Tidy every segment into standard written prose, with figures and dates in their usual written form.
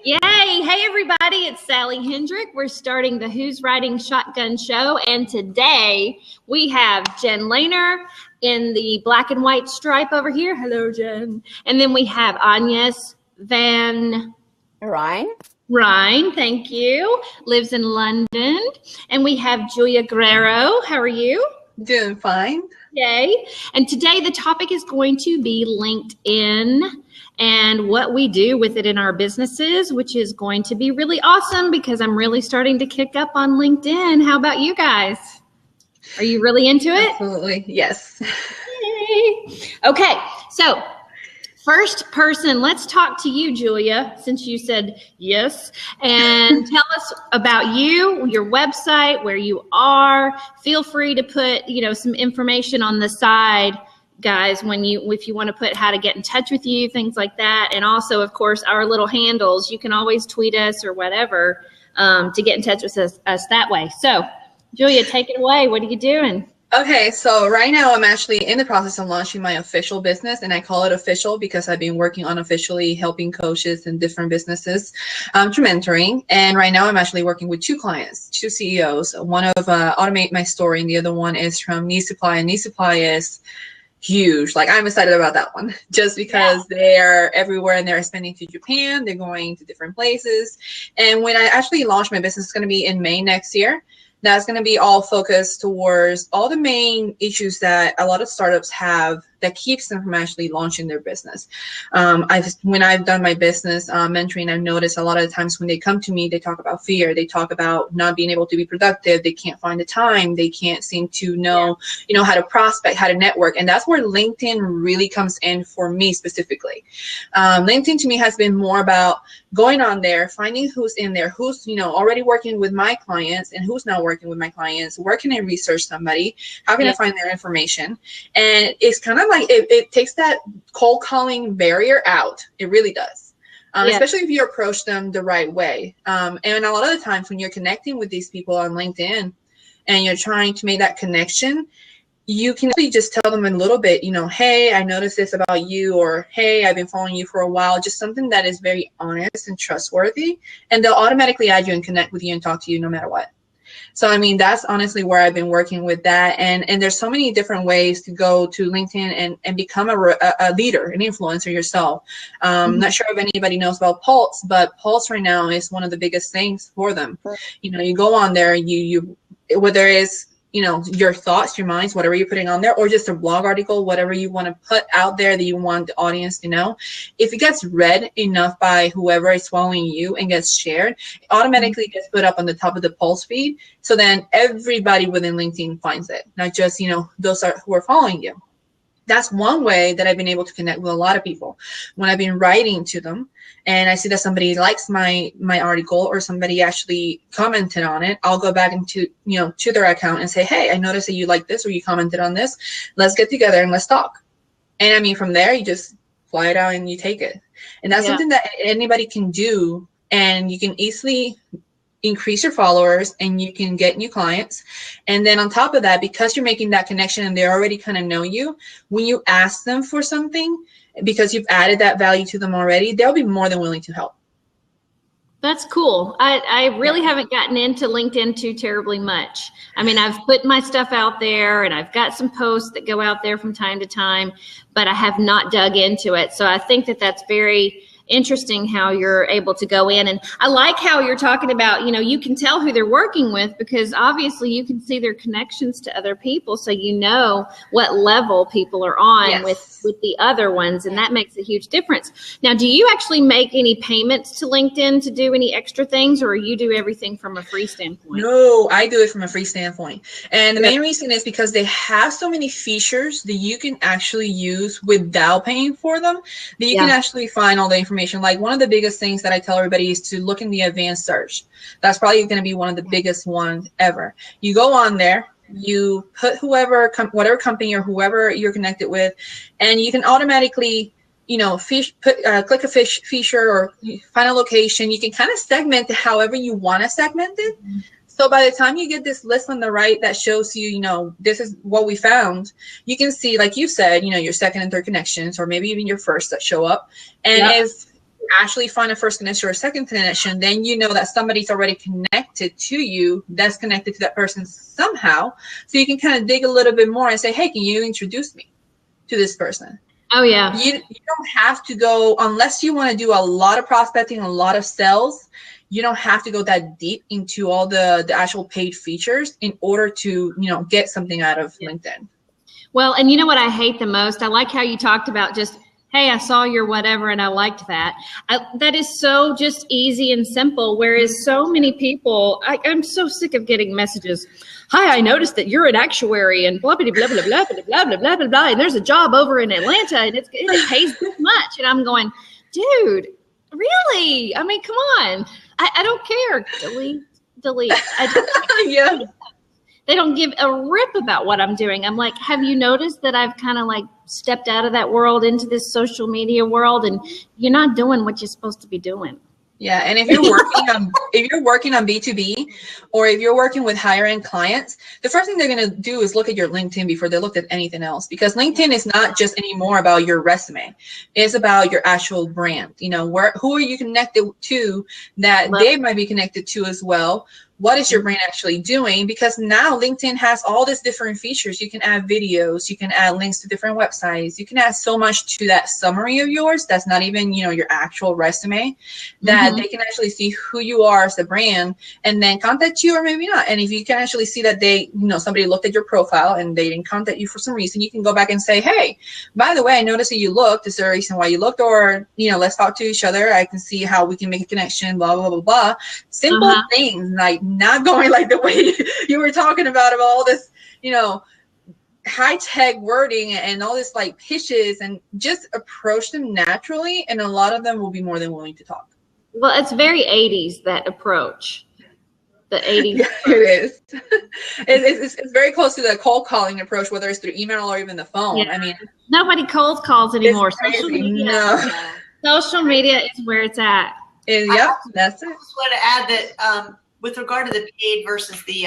Yay! Hey everybody, it's Sally Hendrick. We're starting the Who's Riding Shotgun show, and today we have Jen Lehner in the black and white stripe over here. Hello, Jen. And then we have Agnes Van Ryn, thank you, lives in London. And we have Julia Guerrero. How are you? Doing fine. Yay. And today the topic is going to be LinkedIn and what we do with it in our businesses, which is going to be really awesome because I'm really starting to kick up on LinkedIn. How about you guys? Are you really into it? Absolutely, yes. Yay. Okay, so first person, let's talk to you, Julia, since you said yes, and tell us about you, your website, where you are. Feel free to put, some information on the side, guys, if you want to put how to get in touch with you, things like that. And also, of course, our little handles. You can always tweet us or whatever to get in touch with us that way. So, Julia, take it away. What are you doing? Okay, so right now I'm actually in the process of launching my official business, and I call it official because I've been working unofficially helping coaches in different businesses through mentoring. And right now I'm actually working with two clients, two CEOs. One of Automate My Story, and the other one is from Knee Supply, and Knee Supply is huge. Like, I'm excited about that one just because they're everywhere, and they're expanding to Japan. They're going to different places. And when I actually launch my business, it's going to be in May next year. That's going to be all focused towards all the main issues that a lot of startups have that keeps them from actually launching their business. When I've done my business mentoring, I've noticed a lot of the times when they come to me, they talk about fear. They talk about not being able to be productive. They can't find the time. They can't seem to know, how to prospect, how to network. And that's where LinkedIn really comes in for me specifically. LinkedIn to me has been more about going on there, finding who's in there, who's, already working with my clients and who's not working with my clients. Where can I research somebody? How can I find their information? And it's kind of like it takes that cold calling barrier out. It really does. Especially if you approach them the right way. And a lot of the times when you're connecting with these people on LinkedIn and you're trying to make that connection, you can actually just tell them a little bit, hey, I noticed this about you, or hey, I've been following you for a while, just something that is very honest and trustworthy. And they'll automatically add you and connect with you and talk to you no matter what. So, that's honestly where I've been working with that. And there's so many different ways to go to LinkedIn and become a leader, an influencer yourself. Not sure if anybody knows about Pulse, but Pulse right now is one of the biggest things for them. You go on there, you whether it's, your thoughts, your minds, whatever you're putting on there, or just a blog article, whatever you want to put out there that you want the audience to know. If it gets read enough by whoever is following you and gets shared, it automatically gets put up on the top of the Pulse feed. So then everybody within LinkedIn finds it, not just, those who are following you. That's one way that I've been able to connect with a lot of people. When I've been writing to them and I see that somebody likes my article or somebody actually commented on it, I'll go back into, to their account and say, hey, I noticed that you like this or you commented on this. Let's get together and let's talk. And from there, you just fly it out and you take it. And that's something that anybody can do. And you can easily increase your followers and you can get new clients. And then on top of that, because you're making that connection and they already kind of know you, when you ask them for something, because you've added that value to them already, they'll be more than willing to help. That's cool. I really haven't gotten into LinkedIn too terribly much. I've put my stuff out there and I've got some posts that go out there from time to time, but I have not dug into it. So I think that that's very interesting how you're able to go in. And I like how you're talking about, you can tell who they're working with because obviously you can see their connections to other people. So what level people are on with the other ones. And that makes a huge difference. Now, do you actually make any payments to LinkedIn to do any extra things, or you do everything from a free standpoint? No, I do it from a free standpoint. And the main reason is because they have so many features that you can actually use without paying for them, that you can actually find all the information. Like, one of the biggest things that I tell everybody is to look in the advanced search. That's probably going to be one of the biggest ones ever. You go on there, you put whatever company or whoever you're connected with, and you can automatically, click a feature or find a location. You can kind of segment it however you want to segment it. So by the time you get this list on the right that shows you, this is what we found, you can see, like you said, your second and third connections, or maybe even your first that show up. And if actually find a first connection or a second connection, then you know that somebody's already connected to you, that's connected to that person somehow. So you can kind of dig a little bit more and say, hey, can you introduce me to this person? Oh, yeah. You don't have to go, unless you want to do a lot of prospecting, a lot of sales, you don't have to go that deep into all the actual paid features in order to, get something out of LinkedIn. Well, and you know what I hate the most? I like how you talked about just, hey, I saw your whatever and I liked that. That is so just easy and simple, whereas so many people, I'm so sick of getting messages. Hi, I noticed that you're an actuary and blah, blah, blah, blah, blah, blah, blah, blah, blah, blah, blah, and there's a job over in Atlanta and it pays this much. And I'm going, dude, really? I mean, come on. I don't care. Delete. Yeah. They don't give a rip about what I'm doing. I'm like, have you noticed that I've kind of like stepped out of that world into this social media world, and you're not doing what you're supposed to be doing? Yeah, and if you're working on B2B, or if you're working with higher end clients, the first thing they're going to do is look at your LinkedIn before they look at anything else, because LinkedIn is not just anymore about your resume. It's about your actual brand. Who are you connected to that they might be connected to as well? What is your brand actually doing? Because now LinkedIn has all these different features. You can add videos, you can add links to different websites, you can add so much to that summary of yours that's not even, your actual resume, that they can actually see who you are as a brand and then contact you, or maybe not. And if you can actually see that they, somebody looked at your profile and they didn't contact you for some reason, you can go back and say, hey, by the way, I noticed that you looked. Is there a reason why you looked? Or, let's talk to each other. I can see how we can make a connection, blah, blah, blah, blah. Simple things, like not going like the way you were talking about all this, high-tech wording and all this like pitches, and just approach them naturally. And a lot of them will be more than willing to talk. Well, it's very 80s, that approach. The 80s. Yeah, it is. It's very close to the cold calling approach, whether it's through email or even the phone. Yeah. I mean, nobody cold calls anymore. Social media is where it's at. Yep, that's it. I just want to add that with regard to the paid versus the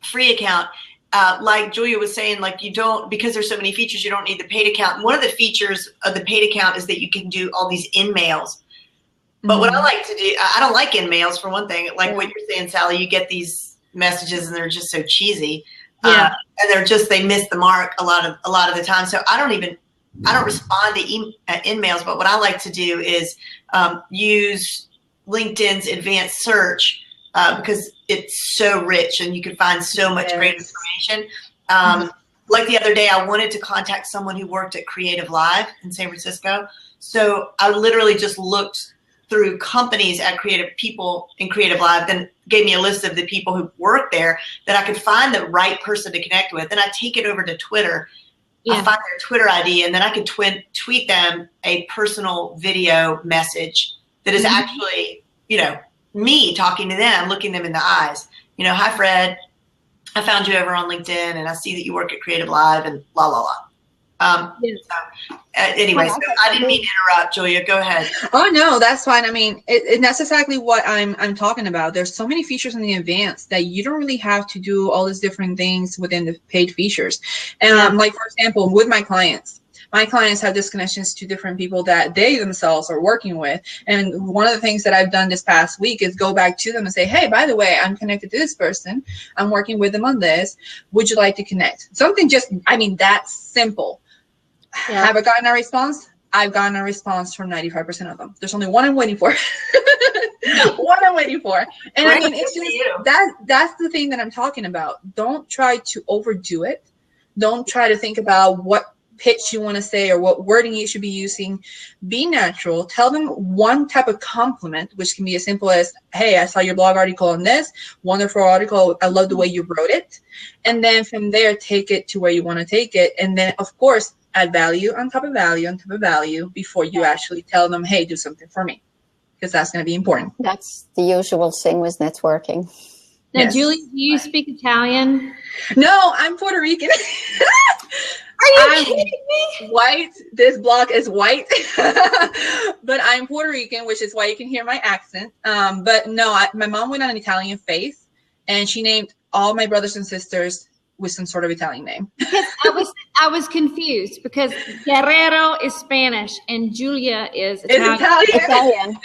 free account, like Julia was saying, like because there's so many features, you don't need the paid account. And one of the features of the paid account is that you can do all these in-mails. But what I like to do, I don't like in-mails for one thing. Like what you're saying, Sally, you get these messages and they're just so cheesy. And they miss the mark a lot of the time. So I don't respond to in-mails, but what I like to do is use LinkedIn's advanced search because it's so rich and you can find so much great information. Like the other day, I wanted to contact someone who worked at Creative Live in San Francisco. So I literally just looked through companies at people in Creative Live, then gave me a list of the people who work there that I could find the right person to connect with. Then I take it over to Twitter. I find their Twitter ID, and then I could tweet them a personal video message that is actually, me talking to them, looking them in the eyes. Hi, Fred. I found you over on LinkedIn, and I see that you work at Creative Live, and blah, blah, blah. Anyway, so I didn't mean to interrupt, Julia. Go ahead. Oh no, that's fine. I mean, that's exactly what I'm talking about. There's so many features in the advanced that you don't really have to do all these different things within the paid features. And like, for example, with my clients have these connections to different people that they themselves are working with. And one of the things that I've done this past week is go back to them and say, hey, by the way, I'm connected to this person. I'm working with them on this. Would you like to connect? Something that simple. Yeah. Have I gotten a response? I've gotten a response from 95% of them. There's only one I'm waiting for. One I'm waiting for. And I mean, it's just that's the thing that I'm talking about. Don't try to overdo it. Don't try to think about what pitch you want to say or what wording you should be using. Be natural. Tell them one type of compliment, which can be as simple as, hey, I saw your blog article on this. Wonderful article. I love the way you wrote it. And then from there, take it to where you want to take it. And then, of course, add value on top of value on top of value before you actually tell them, hey, do something for me, because that's going to be important. That's the usual thing with networking. Now, Julie, do you speak Italian? No, I'm Puerto Rican. Are you kidding me? White. This blog is white, but I'm Puerto Rican, which is why you can hear my accent. But no, my mom went on an Italian faith, and she named all my brothers and sisters with some sort of Italian name. Because I was confused because Guerrero is Spanish and Julia is Italian.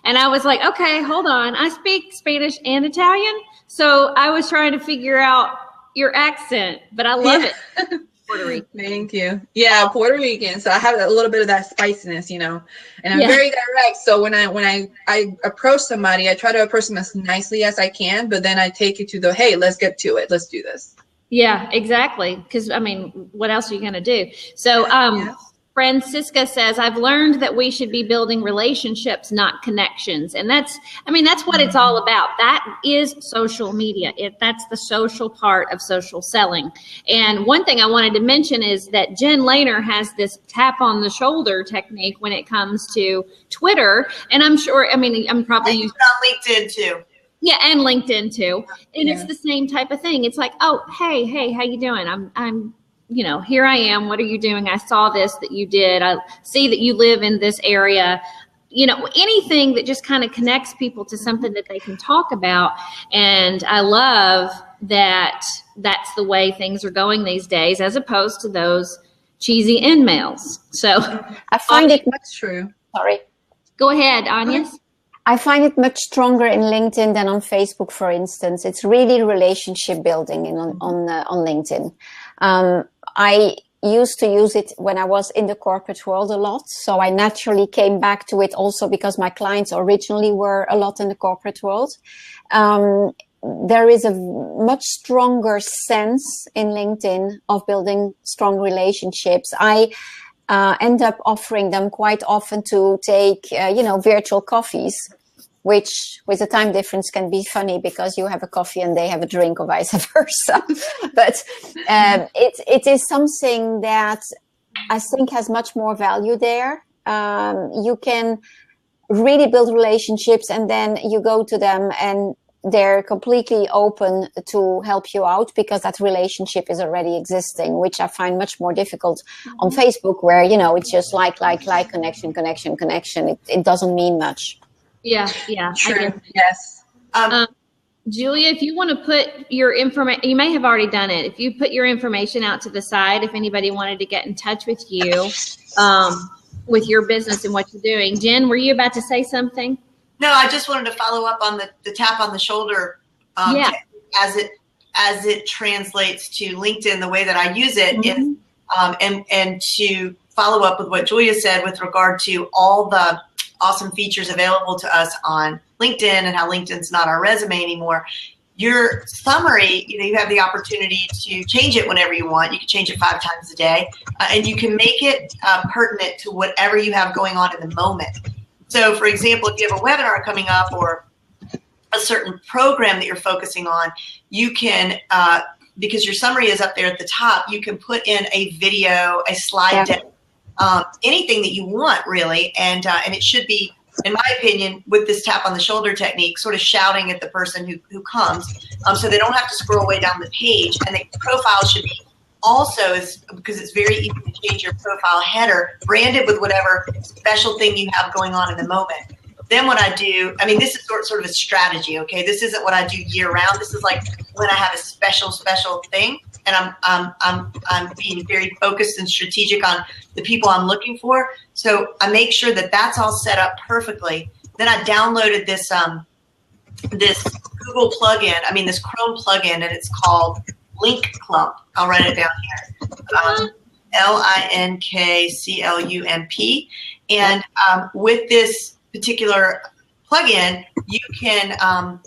And I was like, okay, hold on. I speak Spanish and Italian. So I was trying to figure out your accent, but I love it. Puerto Rican. Thank you. Yeah, Puerto Rican. So I have a little bit of that spiciness, and I'm very direct. So when I approach somebody, I try to approach them as nicely as I can, but then I take it to hey, let's get to it. Let's do this. Yeah, exactly. Because what else are you going to do? So, Francisca says, I've learned that we should be building relationships, not connections. And that's what it's all about. That is social media. That's the social part of social selling. And one thing I wanted to mention is that Jen Lehner has this tap on the shoulder technique when it comes to Twitter. And I'm probably using on LinkedIn too. Yeah, and LinkedIn too. And it's the same type of thing. It's like, oh, hey, how you doing? I'm here I am. What are you doing? I saw this that you did. I see that you live in this area. Anything that just kind of connects people to something that they can talk about. And I love that that's the way things are going these days, as opposed to those cheesy in-mails. So I find it much true. Sorry. Go ahead, Anya. I find it much stronger in LinkedIn than on Facebook, for instance. It's really relationship building on LinkedIn. I used to use it when I was in the corporate world a lot. So I naturally came back to it also because my clients originally were a lot in the corporate world. There is a much stronger sense in LinkedIn of building strong relationships. I end up offering them quite often to take, virtual coffees, which with a time difference can be funny because you have a coffee and they have a drink or vice versa. But it is something that I think has much more value there. You can really build relationships and then you go to them and they're completely open to help you out because that relationship is already existing, which I find much more difficult on Facebook where, it's just like, connection. It doesn't mean much. Yeah. True. Yes. Julia, if you want to put your information, you may have already done it. If you put your information out to the side, if anybody wanted to get in touch with you, with your business and what you're doing. Jen, were you about to say something? No, I just wanted to follow up on the tap on the shoulder as it translates to LinkedIn, the way that I use it, and to follow up with what Julia said with regard to all the awesome features available to us on LinkedIn and how LinkedIn's not our resume anymore. Your summary, you have the opportunity to change it whenever you want. You can change it 5 times a day, and you can make it pertinent to whatever you have going on in the moment. So, for example, if you have a webinar coming up or a certain program that you're focusing on, you can, because your summary is up there at the top, you can put in a video, a slide deck, anything that you want, really. And it should be, in my opinion, with this tap on the shoulder technique, sort of shouting at the person who comes, so they don't have to scroll way down the page. And the profile should be also, because it's very easy to change your profile header, branded with whatever special thing you have going on in the moment. Then what I do, this is sort of a strategy, okay? This isn't what I do year round. This is like when I have a special thing, and I'm being very focused and strategic on the people I'm looking for. So I make sure that that's all set up perfectly. Then I downloaded this Google plugin, this Chrome plugin, and it's called Link Clump. I'll write it down here. LINKCLUMP. And with this particular plugin, you can,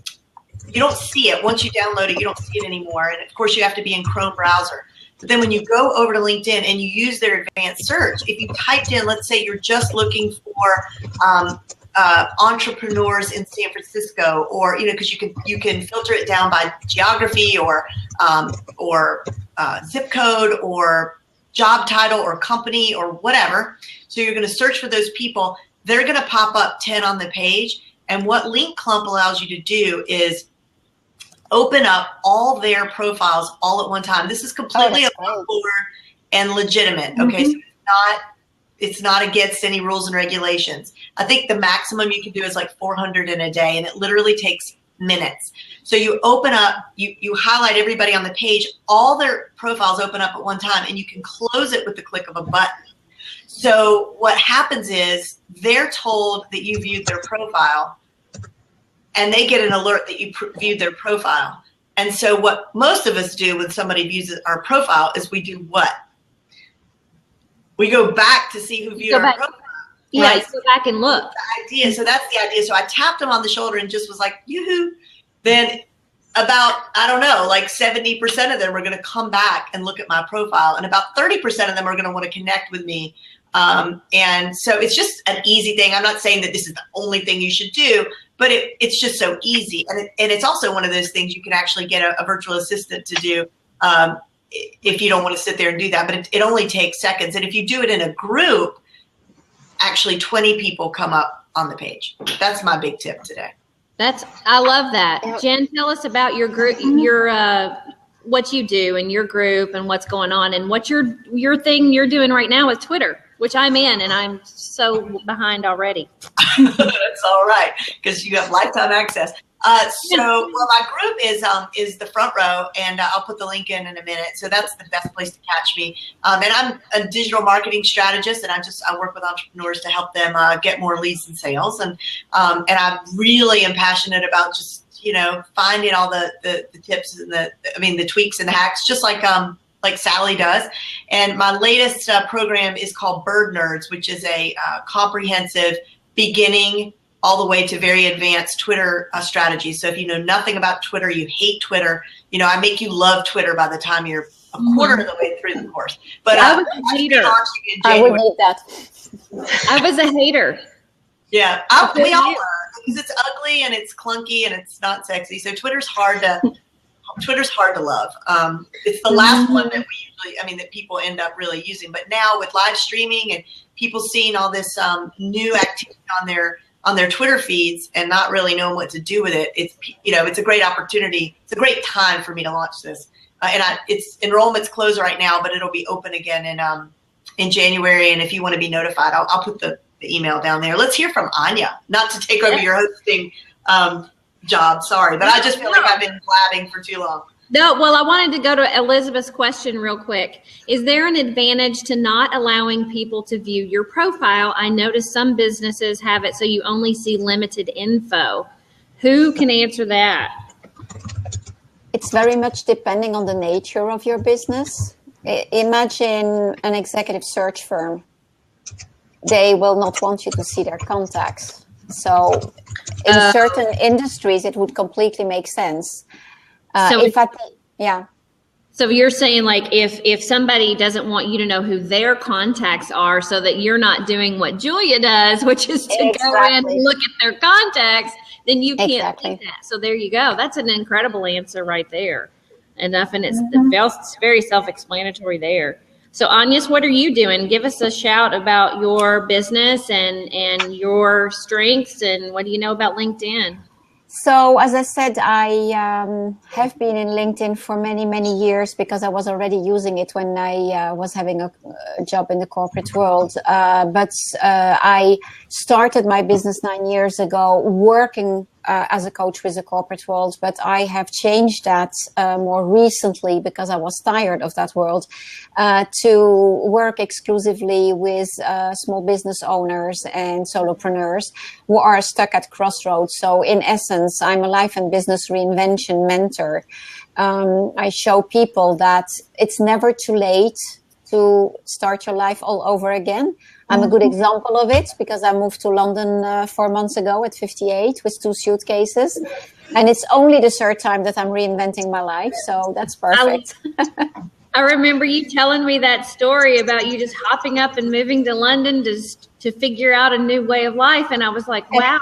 you don't see it. Once you download it, you don't see it anymore. And of course, you have to be in Chrome browser. But then when you go over to LinkedIn and you use their advanced search, if you typed in, let's say you're just looking for entrepreneurs in San Francisco, or because you can filter it down by geography or zip code or job title or company or whatever. So you're going to search for those people. They're going to pop up 10 on the page. And what Link Clump allows you to do is open up all their profiles all at one time. This is completely above board and legitimate. Okay, so it's not against any rules and regulations. I think the maximum you can do is like 400 in a day, and it literally takes minutes. So you open up, you highlight everybody on the page, all their profiles open up at one time, and you can close it with the click of a button. So what happens is they're told that you viewed their profile, and they get an alert that you viewed their profile. And so what most of us do when somebody views our profile is we do what? We go back to see who viewed our profile. Yeah, right? go back and look. So that's the idea. So I tapped him on the shoulder and just was like, yoo-hoo. Then about, I don't know, like 70% of them are going to come back and look at my profile. And about 30% of them are going to want to connect with me. And so it's just an easy thing. I'm not saying that this is the only thing you should do, but it's just so easy. And it's also one of those things you can actually get a virtual assistant to do if you don't want to sit there and do that. But it only takes seconds. And if you do it in a group, actually 20 people come up on the page. That's my big tip today. I love that. Jen, tell us about your group, what you do in your group and what's going on, and what your thing you're doing right now with Twitter, which I'm in, and I'm so behind already. That's all right, because you have lifetime access. Well, my group is the Front Row, and I'll put the link in a minute. So that's the best place to catch me. And I'm a digital marketing strategist, and I work with entrepreneurs to help them get more leads and sales. And I really am passionate about just finding all the tips and the tweaks and the hacks, just like Sally does. And my latest program is called Bird Nerds, which is a comprehensive beginning all the way to very advanced Twitter strategy. So if you know nothing about Twitter, you hate Twitter, I make you love Twitter by the time you're a quarter of the way through the course. But I was a hater. I would need that. I was a hater. Yeah, we all were, because it's ugly and it's clunky and it's not sexy. So Twitter's hard to love. It's the last one that that people end up really using. But now with live streaming and people seeing all this new activity on their Twitter feeds and not really knowing what to do with it, it's a great opportunity. It's a great time for me to launch this. Its enrollment's closed right now, but it'll be open again in January. And if you want to be notified, I'll put the email down there. Let's hear from Anya. Not to take over your hosting job, sorry, but I just feel like I've been blabbing for too long. No, well, I wanted to go to Elizabeth's question real quick. Is there an advantage to not allowing people to view your profile? I noticed some businesses have it so you only see limited info. Who can answer that? It's very much depending on the nature of your business. Imagine an executive search firm. They will not want you to see their contacts. So in certain industries, it would completely make sense. So you're saying, like, if somebody doesn't want you to know who their contacts are, so that you're not doing what Julia does, which is to go in and look at their contacts, then you can't do that. So there you go. That's an incredible answer right there. And it's very self-explanatory there. So Agnes, what are you doing? Give us a shout about your business and your strengths, and what do you know about LinkedIn? So as I said, I have been in LinkedIn for many, many years because I was already using it when I was having a job in the corporate world. But I started my business 9 years ago working as a coach with the corporate world. But I have changed that more recently because I was tired of that world to work exclusively with small business owners and solopreneurs who are stuck at crossroads. So in essence, I'm a life and business reinvention mentor. I show people that it's never too late to start your life all over again. I'm a good example of it because I moved to London 4 months ago at 58 with 2 suitcases. And it's only the third time that I'm reinventing my life. So that's perfect. I remember you telling me that story about you just hopping up and moving to London to figure out a new way of life. And I was like, wow.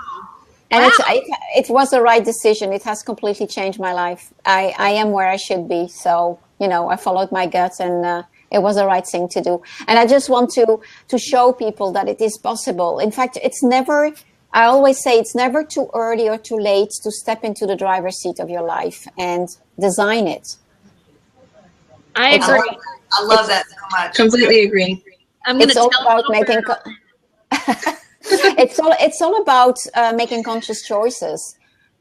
And it was the right decision. It has completely changed my life. I am where I should be. So, I followed my gut and it was the right thing to do. And I just want to show people that it is possible. In fact, I always say it's never too early or too late to step into the driver's seat of your life and design it. I agree. I love that so much. Completely agree. It's all about making it's all about making conscious choices.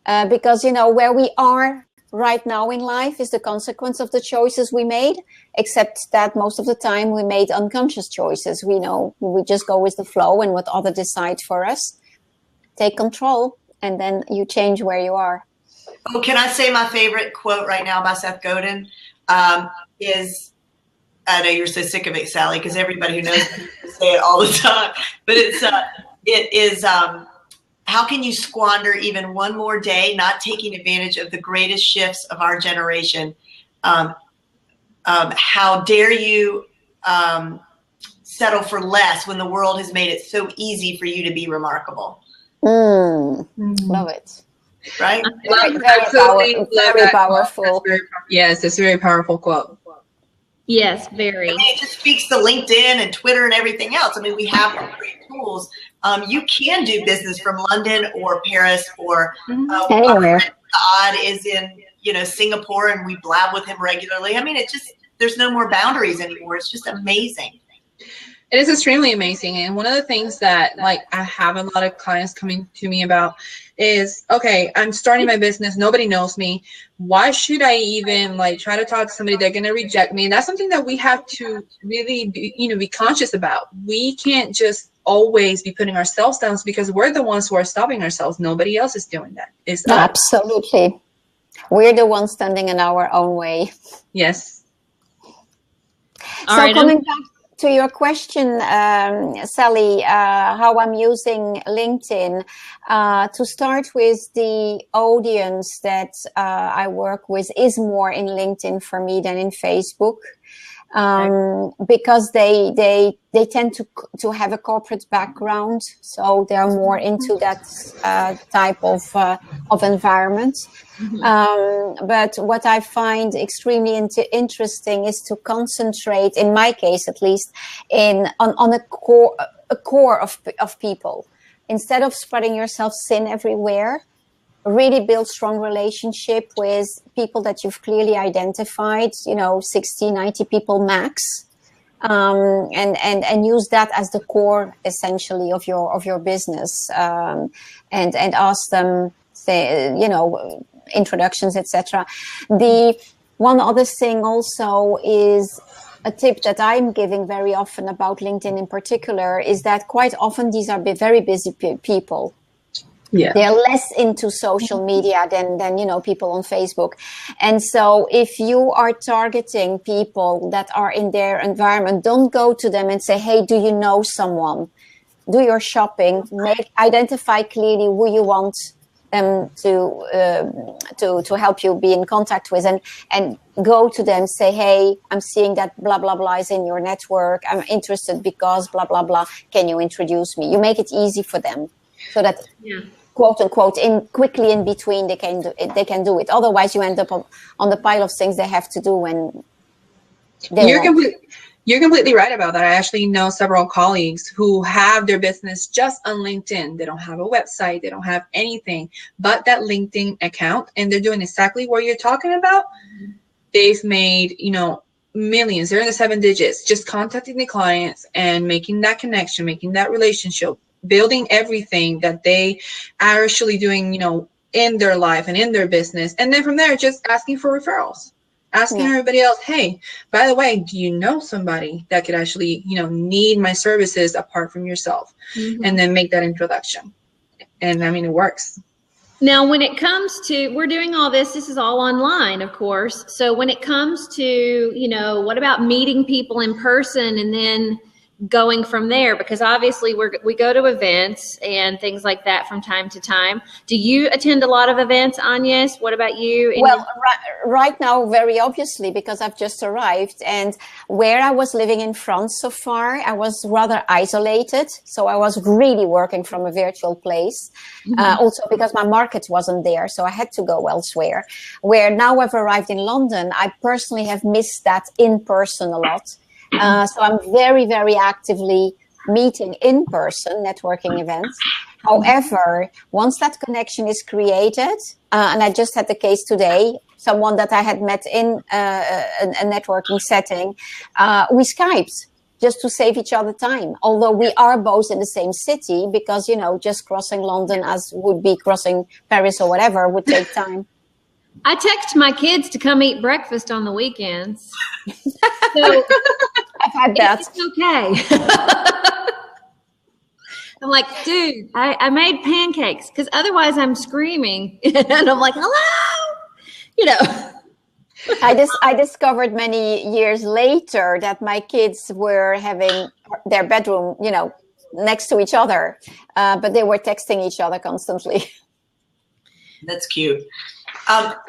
because, you know, where we are right now in life is the consequence of the choices we made, except that most of the time we made unconscious choices. We know we just go with the flow and what other decide for us. Take control, and then you change where you are. Oh, can I say my favorite quote right now by Seth Godin is, I know you're so sick of it, Sally, because everybody who knows me say it all the time, but it is, how can you squander even one more day not taking advantage of the greatest shifts of our generation? How dare you settle for less when the world has made it so easy for you to be remarkable? Love it. Right? Very powerful. Yes, it's a very powerful quote. Yes, very. I mean, it just speaks to LinkedIn and Twitter and everything else. I mean, we have great tools. You can do business from London or Paris or anywhere. Odd is in, you know, Singapore, and we blab with him regularly. I mean, it just, there's no more boundaries anymore. It's just amazing. It is extremely amazing. And one of the things that, like, I have a lot of clients coming to me about is, okay, I'm starting my business. Nobody knows me. Why should I even, like, try to talk to somebody? They're going to reject me. And that's something that we have to really be conscious about. We can't just always be putting ourselves down, because we're the ones who are stopping ourselves. Nobody else is doing that. It's us. Absolutely. We're the ones standing in our own way. Yes. All So right, coming back to your question, Sally, how I'm using LinkedIn, to start with, the audience that I work with is more in LinkedIn for me than in Facebook. Because they tend to have a corporate background, so they're more into that type of environment. But what I find extremely interesting is to concentrate, in my case at least, on a core of people. Instead of spreading yourself thin everywhere, really build strong relationship with people that you've clearly identified, 60, 90 people max, and use that as the core essentially of your business, and ask them, say, introductions, etc. The one other thing also is a tip that I'm giving very often about LinkedIn in particular, is that quite often these are very busy people. Yeah. They're less into social media than people on Facebook. And so if you are targeting people that are in their environment, don't go to them and say, hey, do you know someone? Do your shopping, identify clearly who you want them to help you be in contact with, and go to them, say, hey, I'm seeing that blah, blah, blah is in your network. I'm interested because blah, blah, blah. Can you introduce me? You make it easy for them, so that, quote unquote, quickly in between they can do it. Otherwise, you end up on the pile of things they have to do when You're completely right about that. I actually know several colleagues who have their business just on LinkedIn. They don't have a website. They don't have anything but that LinkedIn account, and they're doing exactly what you're talking about. They've made, millions. They're in the 7 digits, just contacting the clients and making that connection, making that relationship, building everything that they are actually doing, in their life and in their business. And then from there, just asking for referrals, asking everybody else, hey, by the way, do you know somebody that could actually, need my services apart from yourself? And then make that introduction. And I mean, it works. Now, when it comes to, we're doing all this is all online, of course. So when it comes to, what about meeting people in person and then going from there? Because obviously we go to events and things like that from time to time. Do you attend a lot of events, Agnes? What about you? Well, right now, very obviously, because I've just arrived, and where I was living in France so far, I was rather isolated. So I was really working from a virtual place. Also because my market wasn't there, so I had to go elsewhere. Where now I've arrived in London, I personally have missed that in person a lot. So I'm very, very actively meeting in person, networking events. However, once that connection is created, and I just had the case today, someone that I had met in a networking setting, we Skyped just to save each other time. Although we are both in the same city, because, you know, just crossing London as would be crossing Paris or whatever would take time. I text my kids to come eat breakfast on the weekends. So I've had that. it's okay. I'm like, dude, I made pancakes, because otherwise I'm screaming. And I'm like, hello, you know. I discovered many years later that my kids were having their bedroom, you know, next to each other, but they were texting each other constantly. That's cute.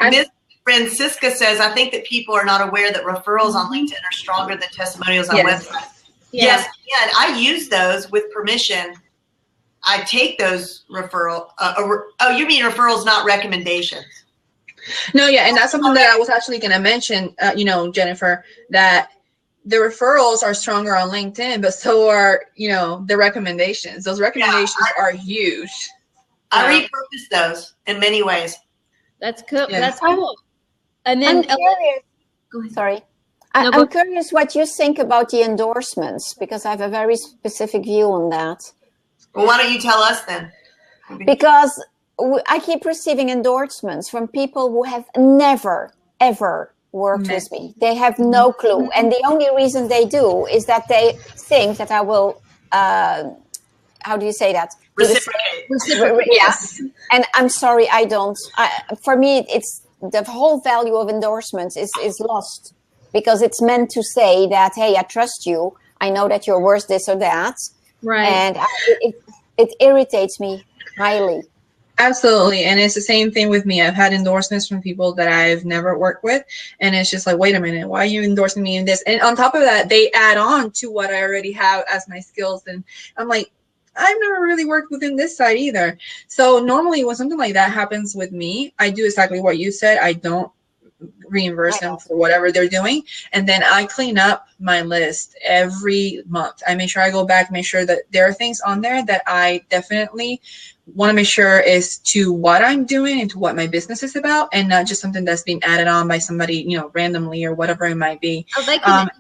Ms. Francisca says, I think that people are not aware that referrals on LinkedIn are stronger than testimonials on websites. Yes, and I use those with permission. I take those referral. Oh, you mean referrals, not recommendations? No, yeah, and that's something that I was actually going to mention, you know, Jennifer, that the referrals are stronger on LinkedIn, but so are, you know, the recommendations. Those recommendations are huge. I repurpose those in many ways. That's cool. Yeah. That's cool. And then I'm curious. go ahead. Sorry. No, I'm curious what you think about the endorsements, because I have a very specific view on that. Well, why don't you tell us then? Because I keep receiving endorsements from people who have never, ever worked with me. They have no clue. And the only reason they do is that they think that I will, how do you say that? Reciprocate. Yes. And I'm sorry, I don't. For me, it's the whole value of endorsements is lost, because it's meant to say that, hey, I trust you. I know that you're worth this or that. Right. And it irritates me highly. Absolutely. And it's the same thing with me. I've had endorsements from people that I've never worked with. And it's just like, wait a minute, why are you endorsing me in this? And on top of that, they add on to what I already have as my skills. And I'm like, I've never really worked within this side either. So normally when something like that happens with me, I do exactly what you said. I don't reimburse them for whatever they're doing. And then I clean up my list every month. I make sure I go back, make sure that there are things on there that I definitely want to make sure is to what I'm doing and to what my business is about, and not just something that's being added on by somebody, you know, randomly or whatever it might be. Oh, they can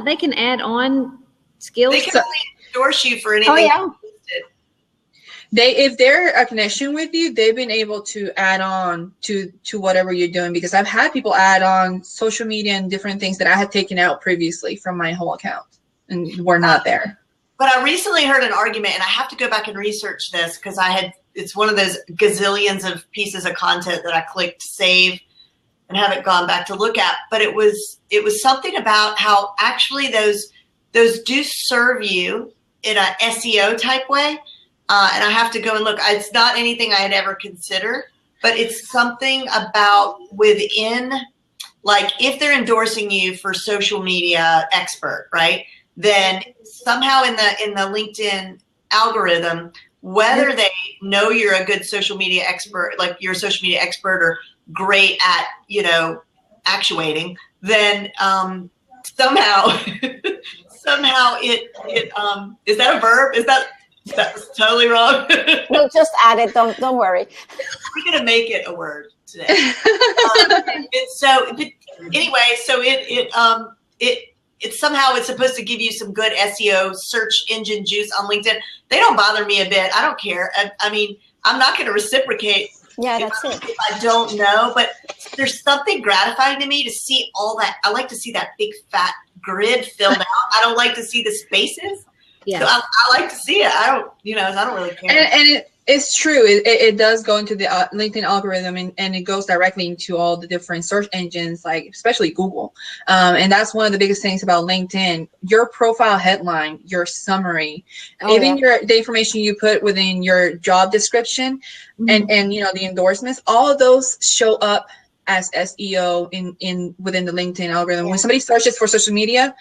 they can add on skills. They can only endorse you for anything. Oh, yeah. If they're a connection with you, they've been able to add on to whatever you're doing, because I've had people add on social media and different things that I had taken out previously from my whole account and were not there. But I recently heard an argument, and I have to go back and research this, because it's one of those gazillions of pieces of content that I clicked save and haven't gone back to look at. But it was something about how actually those do serve you in a SEO type way. And I have to go and look. It's not anything I had ever considered, but it's something about within, like if they're endorsing you for social media expert, right? Then somehow in the LinkedIn algorithm, whether they know you're a good social media expert, like you're a social media expert or great at, you know, actuating, then somehow it is that a verb? That's totally wrong. No, just add it. Don't worry. We're gonna make it a word today. It somehow it's supposed to give you some good SEO search engine juice on LinkedIn. They don't bother me a bit. I don't care. I mean, I'm not going to reciprocate. Yeah, that's it. If I don't know, but there's something gratifying to me to see all that. I like to see that big fat grid filled out. I don't like to see the spaces. Yeah. So I like to see it. I don't really care. And it's true. It does go into the LinkedIn algorithm, and it goes directly into all the different search engines, like especially Google. And that's one of the biggest things about LinkedIn. Your profile headline, your summary, the information you put within your job description, and you know, the endorsements, all of those show up as SEO within the LinkedIn algorithm. When somebody searches for social media,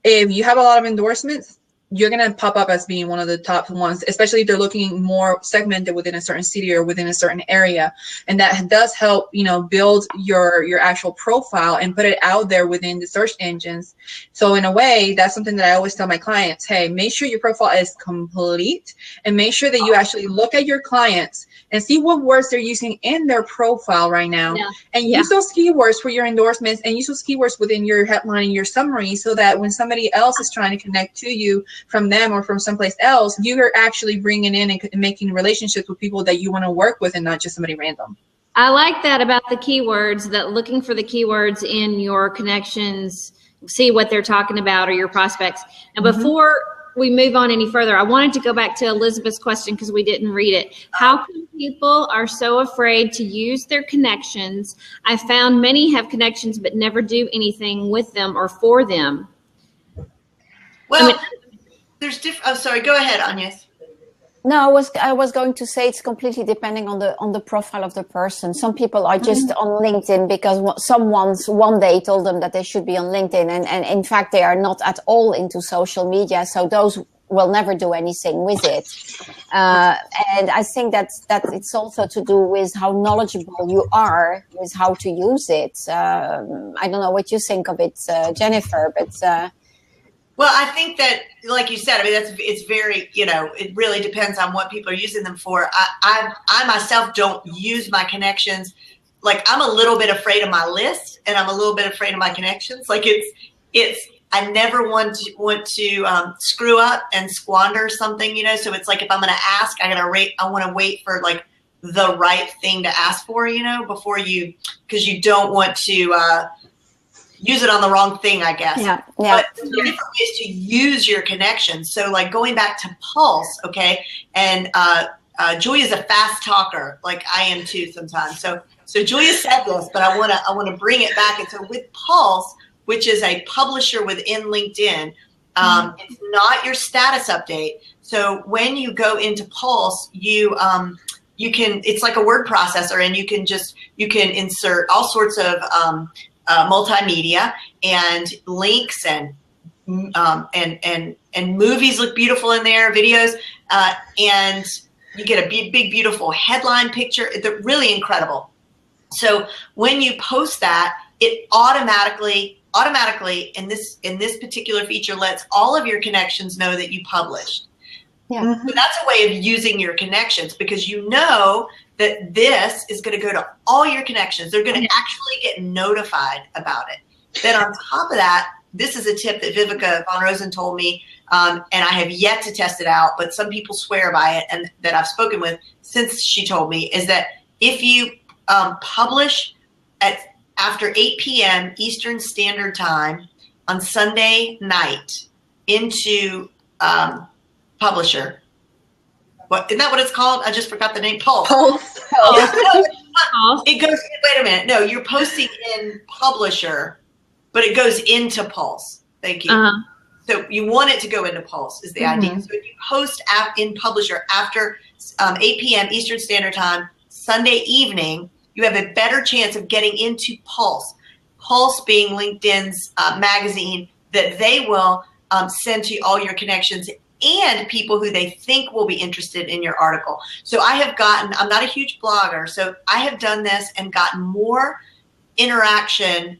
if you have a lot of endorsements, you're going to pop up as being one of the top ones, especially if they're looking more segmented within a certain city or within a certain area. And that does help, you know, build your actual profile and put it out there within the search engines. So in a way, that's something that I always tell my clients, hey, make sure your profile is complete and make sure that you actually look at your clients and see what words they're using in their profile right now. Yeah. And use those keywords for your endorsements and use those keywords within your headline and your summary so that when somebody else is trying to connect to you from them or from someplace else, you are actually bringing in and making relationships with people that you want to work with and not just somebody random. I like that about the keywords, that looking for the keywords in your connections, see what they're talking about or your prospects. And before we move on any further, I wanted to go back to Elizabeth's question because we didn't read it. How come people are so afraid to use their connections? I found many have connections but never do anything with them or for them. Well, there's different. Oh, sorry. Go ahead, Agnes. No, I was going to say it's completely depending on the profile of the person. Some people are just on LinkedIn because someone one day told them that they should be on LinkedIn, and in fact they are not at all into social media. So those will never do anything with it. And I think that it's also to do with how knowledgeable you are with how to use it. I don't know what you think of it, Jennifer, but. Well, I think that, like you said, I mean, it's very, you know, it really depends on what people are using them for. I myself don't use my connections. Like, I'm a little bit afraid of my list and I'm a little bit afraid of my connections. Like I never want to screw up and squander something, you know? So it's like, if I'm going to ask, I want to wait for like the right thing to ask for, you know, before because you don't want to, use it on the wrong thing, I guess. Yeah. But there are different ways to use your connections. So like going back to Pulse, okay, and Julia's a fast talker, like I am too sometimes. So Julia said this, but I wanna bring it back. And so with Pulse, which is a publisher within LinkedIn, it's not your status update. So when you go into Pulse, you can, it's like a word processor, and you can insert all sorts of multimedia and links and movies look beautiful in there, videos, and you get a big, beautiful headline picture. They're really incredible. So when you post that, it automatically in this particular feature lets all of your connections know that you published. Yeah. So that's a way of using your connections, because you know that this is going to go to all your connections. They're going to actually get notified about it. Then on top of that, this is a tip that Vivica von Rosen told me, and I have yet to test it out, but some people swear by it, and that I've spoken with since she told me, is that if you publish after 8 p.m. Eastern Standard Time on Sunday night into Publisher. What, isn't that what it's called? I just forgot the name. Pulse. It goes, wait a minute. No, you're posting in Publisher, but it goes into Pulse. Thank you. So you want it to go into Pulse is the idea. So if you post in Publisher after 8 p.m. Eastern Standard Time, Sunday evening, you have a better chance of getting into Pulse. Pulse being LinkedIn's magazine that they will send to all your connections and people who they think will be interested in your article. So I have gotten, I'm not a huge blogger, so I have done this and gotten more interaction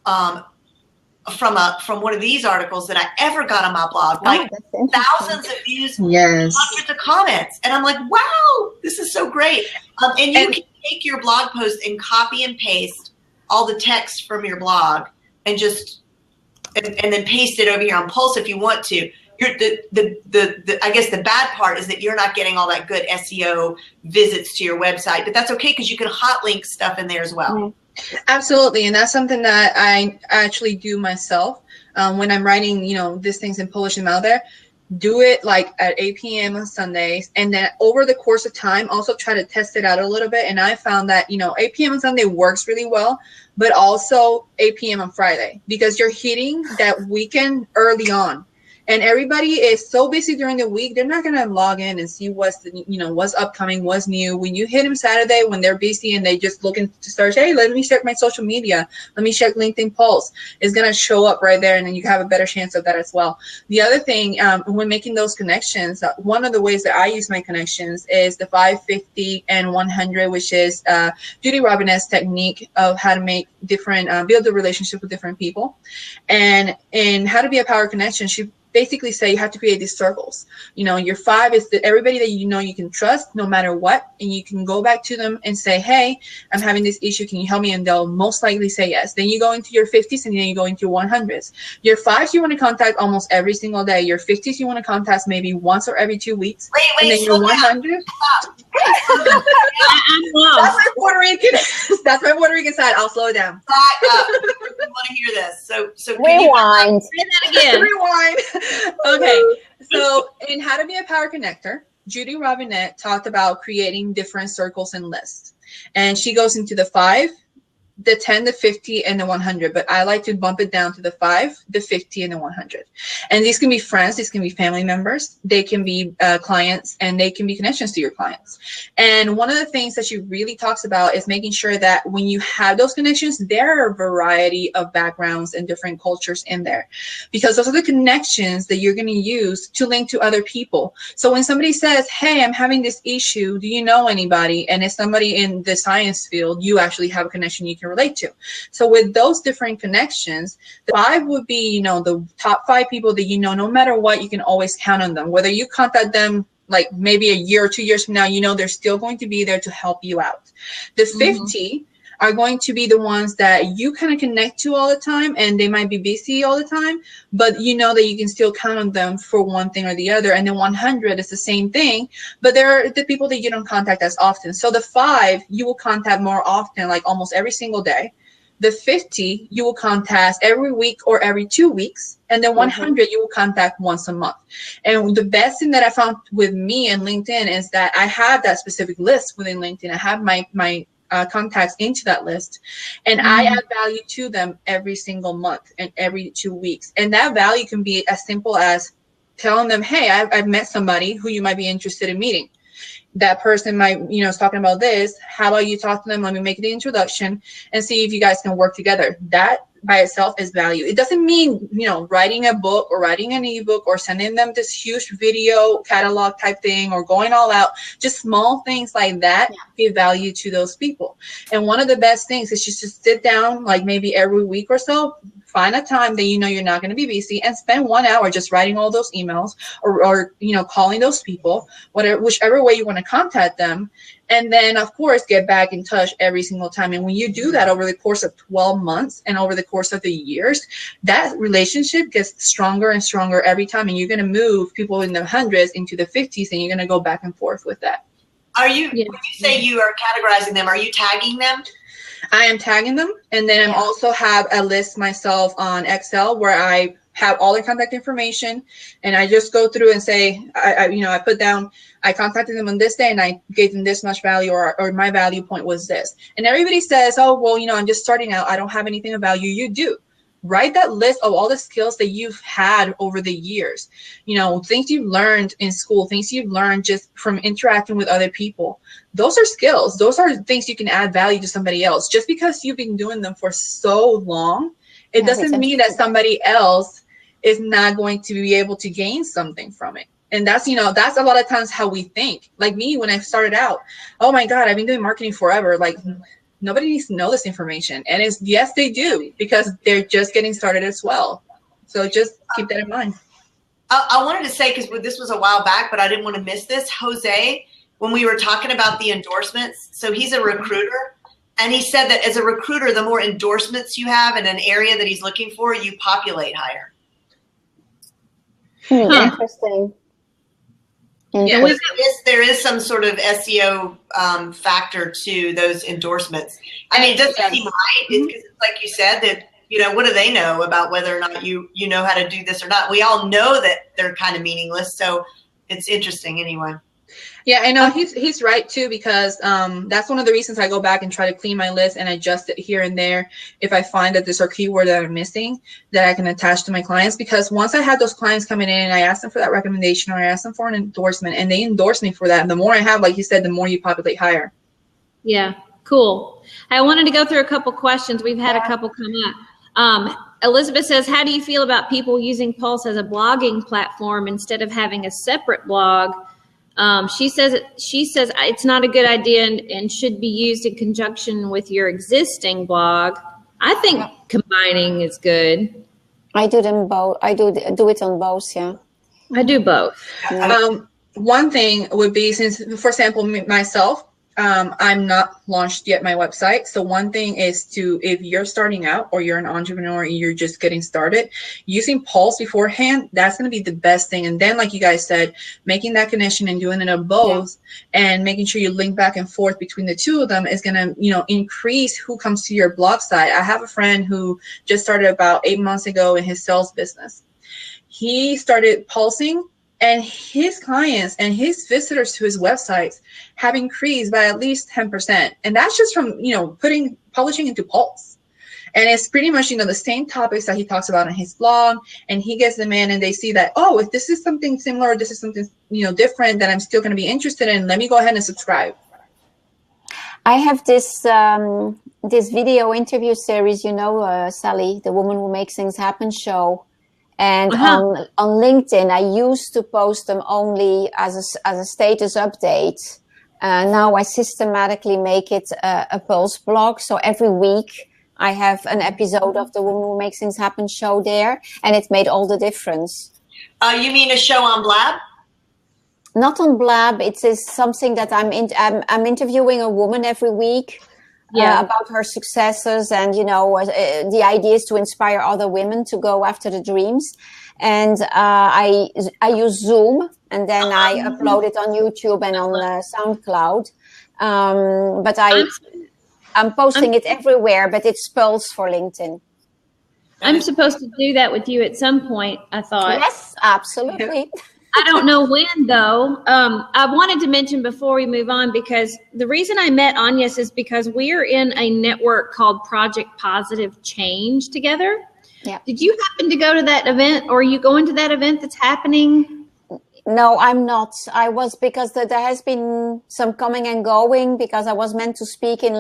from one of these articles that I ever got on my blog. Like thousands of views, hundreds of comments. And I'm like, wow, this is so great. And you can take your blog post and copy and paste all the text from your blog and just, and then paste it over here on Pulse if you want to. I guess the bad part is that you're not getting all that good SEO visits to your website, but that's okay because you can hot link stuff in there as well. Absolutely, and that's something that I actually do myself when I'm writing, these things and publishing them out there. Do it like at 8 p.m. on Sundays, and then over the course of time, also try to test it out a little bit. And I found that 8 p.m. on Sunday works really well, but also 8 p.m. on Friday, because you're hitting that weekend early on. And everybody is so busy during the week, they're not going to log in and see what's upcoming, what's new. When you hit them Saturday when they're busy and they just looking to search, hey, let me check my social media, let me check LinkedIn Pulse, it's going to show up right there, and then you have a better chance of that as well. The other thing, when making those connections, one of the ways that I use my connections is the 5, 50, and 100, which is Judy Robinette's technique of how to make different, build a relationship with different people. And in How to Be a Power Connection, she basically say you have to create these circles. Your 5 is everybody that you can trust no matter what, and you can go back to them and say, hey, I'm having this issue, can you help me? And they'll most likely say yes. Then you go into your 50s, and then you go into your 100s. Your 5s you want to contact almost every single day. Your 50s you want to contact maybe once or every 2 weeks. Wait, and then your 100s. That's my Puerto Rican side. I'll slow down. Back up. I want to hear this. So rewind. Say that again. Rewind. Okay, so in How to Be a Power Connector, Judy Robinette talked about creating different circles and lists. And she goes into the 5, the 10, the 50, and the 100. But I like to bump it down to the 5, the 50, and the 100. And these can be friends, these can be family members, they can be clients, and they can be connections to your clients. And one of the things that she really talks about is making sure that when you have those connections, there are a variety of backgrounds and different cultures in there, because those are the connections that you're going to use to link to other people. So when somebody says, hey, I'm having this issue, do you know anybody? And it's somebody in the science field, you actually have a connection you can relate to. So with those different connections, the 5 would be, the top 5 people that no matter what, you can always count on them. Whether you contact them like maybe a year or 2 years from now, they're still going to be there to help you out. The 50 are going to be the ones that you kind of connect to all the time, and they might be busy all the time, but that you can still count on them for one thing or the other. And then 100 is the same thing, but they're the people that you don't contact as often. So the 5 you will contact more often, like almost every single day. The 50 you will contact every week or every 2 weeks, and then 100 you will contact once a month. And the best thing that I found with me and LinkedIn is that I have that specific list within LinkedIn. I have my contacts into that list, and I add value to them every single month and every 2 weeks. And that value can be as simple as telling them, hey, I've met somebody who you might be interested in meeting. That person might, is talking about this. How about you talk to them? Let me make the introduction and see if you guys can work together. That by itself is value. It doesn't mean, writing a book or writing an ebook or sending them this huge video catalog type thing or going all out. Just small things like that give value to those people. And one of the best things is just to sit down, like maybe every week or so, find a time that you're not going to be busy, and spend 1 hour just writing all those emails or calling those people, whichever way you want to contact them. And then, of course, get back in touch every single time. And when you do that over the course of 12 months and over the course of the years, that relationship gets stronger and stronger every time. And you're going to move people in the 100s into the 50s, and you're going to go back and forth with that. When you say you are categorizing them, are you tagging them? I am tagging them. And then I also have a list myself on Excel where I have all their contact information, and I just go through and say, I put down, I contacted them on this day and I gave them this much value, or my value point was this. And everybody says, oh, well, I'm just starting out, I don't have anything of value. You do. Write that list of all the skills that you've had over the years, things you've learned in school, things you've learned just from interacting with other people. Those are skills. Those are things you can add value to somebody else. Just because you've been doing them for so long, it doesn't mean that somebody else is not going to be able to gain something from it. And that's, that's a lot of times how we think. Like me, when I started out, oh my God, I've been doing marketing forever. Like, nobody needs to know this information. And yes, they do, because they're just getting started as well. So just keep that in mind. I wanted to say, because this was a while back, but I didn't want to miss this. Jose, when we were talking about the endorsements, so he's a recruiter. And he said that as a recruiter, the more endorsements you have in an area that he's looking for, you populate higher. Interesting. Yeah, there is some sort of SEO factor to those endorsements. I mean, it doesn't seem right. It's like you said, that, what do they know about whether or not you know how to do this or not? We all know that they're kind of meaningless. So it's interesting anyway. Yeah, I know he's right too, because that's one of the reasons I go back and try to clean my list and adjust it here and there if I find that there's a keyword that I'm missing that I can attach to my clients. Because once I had those clients coming in and I asked them for that recommendation or I asked them for an endorsement and they endorse me for that, and the more I have, like you said, the more you populate higher. Yeah, cool. I wanted to go through a couple questions. We've had a couple come up. Elizabeth says, how do you feel about people using Pulse as a blogging platform instead of having a separate blog? She says it's not a good idea and should be used in conjunction with your existing blog. I think combining is good. I do them both. I do it on both. Yeah. I do both. One thing would be, since, for example, myself, I'm not launched yet my website. So one thing is to, if you're starting out or you're an entrepreneur and you're just getting started, using Pulse beforehand, that's going to be the best thing. And then, like you guys said, making that connection and doing it on both and making sure you link back and forth between the two of them is going to, you know, increase who comes to your blog site. I have a friend who just started about 8 months ago in his sales business. He started pulsing, and his clients and his visitors to his websites have increased by at least 10%. And that's just from, you know, publishing into Pulse. And it's pretty much, you know, the same topics that he talks about on his blog, and he gets them in and they see that, oh, if this is something similar, or this is something, you know, different that I'm still going to be interested in, let me go ahead and subscribe. I have this this video interview series, you know, Sally, the Woman Who Makes Things Happen show. And on LinkedIn, I used to post them only as a status update. Now I systematically make it a Pulse blog. So every week I have an episode of the Woman Who Makes Things Happen show there, and it made all the difference. You mean a show on Blab? Not on Blab. It is something that I'm interviewing a woman every week. About her successes, and you know, the idea is to inspire other women to go after the dreams. And I use Zoom, and then I upload it on YouTube and on SoundCloud. But I'm posting it everywhere, but it's Pulse for LinkedIn. I'm supposed to do that with you at some point, I thought. Yes, absolutely. I don't know when, though. I wanted to mention before we move on, because the reason I met Agnes is because we're in a network called Project Positive Change together. Yeah. Did you happen to go to that event, or are you going to that event that's happening? No, I'm not. I was, because there has been some coming and going, because I was meant to speak in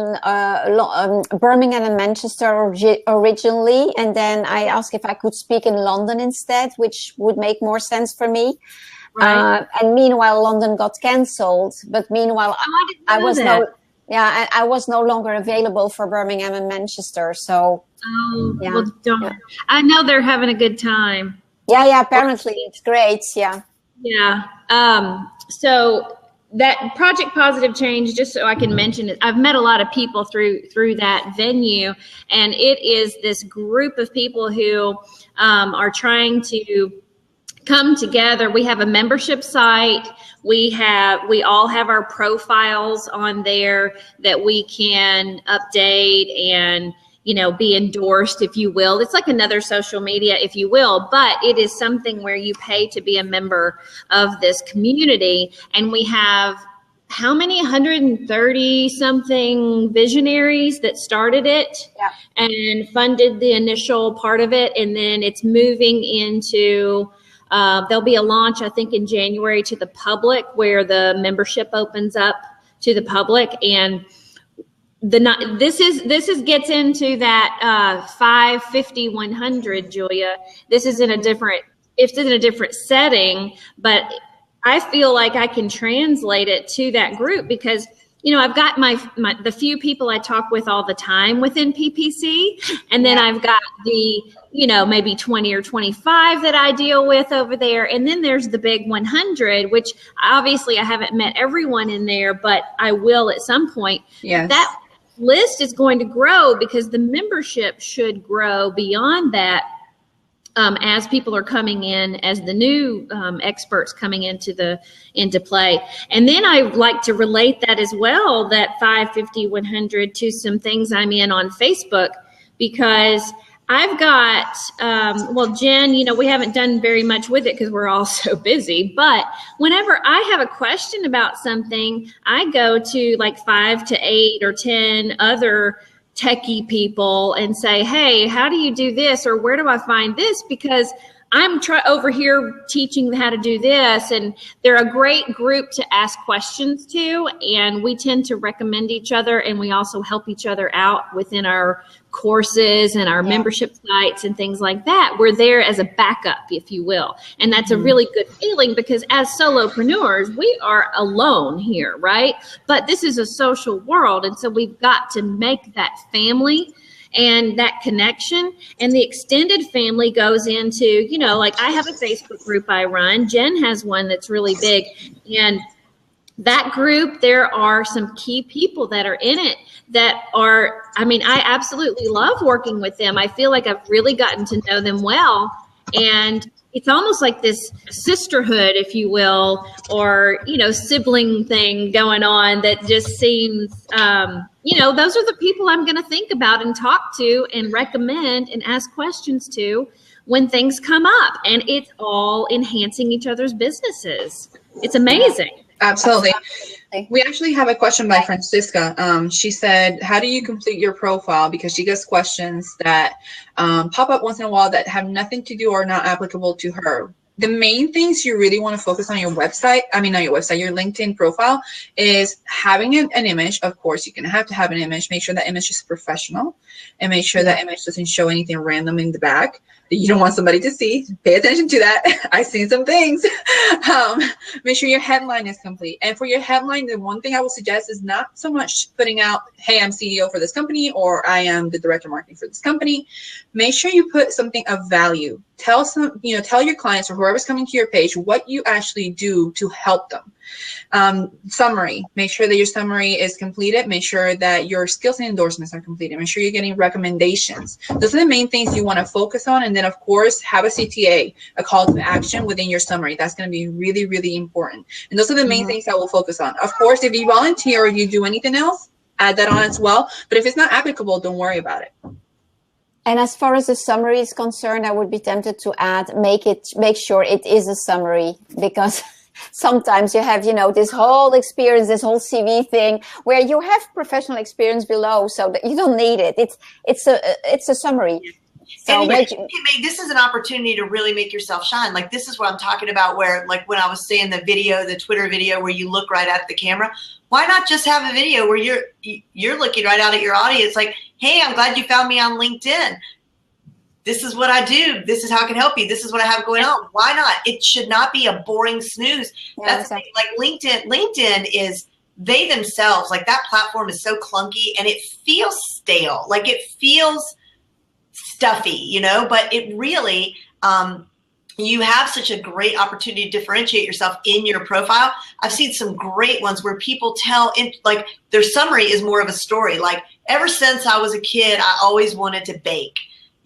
Birmingham and Manchester originally. And then I asked if I could speak in London instead, which would make more sense for me. Right. And meanwhile, London got cancelled. But meanwhile, I was no longer available for Birmingham and Manchester. So, well, don't. I know they're having a good time. Yeah, apparently it's great. Yeah. So that Project Positive Change, just so I can mention it, I've met a lot of people through that venue, and it is this group of people who are trying to come together. We have a membership site. We all have our profiles on there that we can update and, you know, be endorsed, if you will. It's like another social media, if you will, but it is something where you pay to be a member of this community. And we have how many 130 something visionaries that started it and funded the initial part of it. And then it's moving into, there'll be a launch, I think, in January to the public, where the membership opens up to the public. And this gets into that 550 100, Julia. It's in a different setting, but I feel like I can translate it to that group, because, you know, I've got the few people I talk with all the time within PPC, and then I've got the, you know, maybe 20 or 25 that I deal with over there, and then there's the big 100, which obviously I haven't met everyone in there, but I will at some point. Yes. That list is going to grow, because the membership should grow beyond that as people are coming in, as the new experts coming into play. And then I like to relate that as well, that 550 100, to some things I'm in on Facebook, because I've got, well, Jen, you know, we haven't done very much with it because we're all so busy. But whenever I have a question about something, I go to like 5 to 8 or 10 other techie people and say, hey, how do you do this? Or where do I find this? Because I'm over here teaching how to do this, and they're a great group to ask questions to, and we tend to recommend each other, and we also help each other out within our courses and our membership sites and things like that. We're there as a backup, if you will, and that's a really good feeling because as solopreneurs, we are alone here, right? But this is a social world, and so we've got to make that family and that connection. And the extended family goes into, you know, like I have a Facebook group I run. Jen has one that's really big. And that group, there are some key people that are in it that are, I mean, I absolutely love working with them. I feel like I've really gotten to know them well. And it's almost like this sisterhood, if you will, or, you know, sibling thing going on that just seems, you know, those are the people I'm going to think about and talk to and recommend and ask questions to when things come up. And it's all enhancing each other's businesses. It's amazing. Absolutely. We actually have a question by Francisca. She said, how do you complete your profile? Because she gets questions that pop up once in a while that have nothing to do or not applicable to her. The main things you really want to focus on your website, your LinkedIn profile, is having an image. Of course, you're going to have an image. Make sure that image is professional and make sure that image doesn't show anything random in the back that you don't want somebody to see. Pay attention to that. I've seen some things. Make sure your headline is complete. And for your headline, the one thing I will suggest is not so much putting out, hey, I'm CEO for this company, or I am the director of marketing for this company. Make sure you put something of value. Tell your clients or whoever's coming to your page what you actually do to help them. Summary. Make sure that your summary is completed. Make sure that your skills and endorsements are completed. Make sure you're getting recommendations. Those are the main things you want to focus on. And then, of course, have a CTA, a call to action within your summary. That's going to be really, really important. And those are the main things I will focus on. Of course, if you volunteer or you do anything else, add that on as well. But if it's not applicable, don't worry about it. And as far as the summary is concerned, I would be tempted to add, make sure it is a summary, because sometimes you have, this whole experience, this whole CV thing where you have professional experience below, so that you don't need it. It's a summary. So this is an opportunity to really make yourself shine. Like, this is what I'm talking about, where, like, when I was saying the Twitter video where you look right at the camera, why not just have a video where you're looking right out at your audience, like, hey, I'm glad you found me on LinkedIn. This is what I do. This is how I can help you. This is what I have going on. Why not? It should not be a boring snooze. Yeah, that's exactly. Like LinkedIn is, they themselves, like, that platform is so clunky and it feels stale. Like, it feels stuffy, but it really, you have such a great opportunity to differentiate yourself in your profile. I've seen some great ones where people tell, like, their summary is more of a story. Like, ever since I was a kid, I always wanted to bake,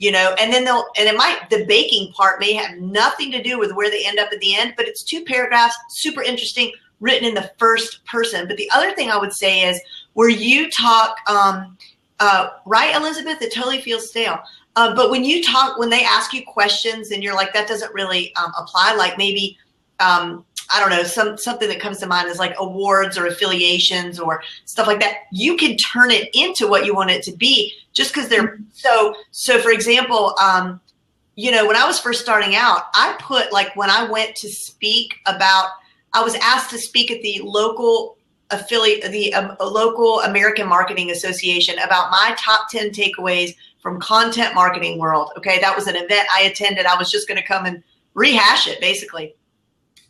and then the baking part may have nothing to do with where they end up at the end, but it's 2 paragraphs, super interesting, written in the first person. But the other thing I would say is where you talk, right, Elizabeth, it totally feels stale. But when you talk, when they ask you questions and you're like, that doesn't really apply, like maybe, I don't know, something that comes to mind is like awards or affiliations or stuff like that. You can turn it into what you want it to be just because they're so for example, when I was first starting out, I put, like, when I went to speak about, I was asked to speak at the local affiliate, the local American Marketing Association about my top 10 takeaways from content marketing world. Okay. That was an event I attended. I was just going to come and rehash it, basically.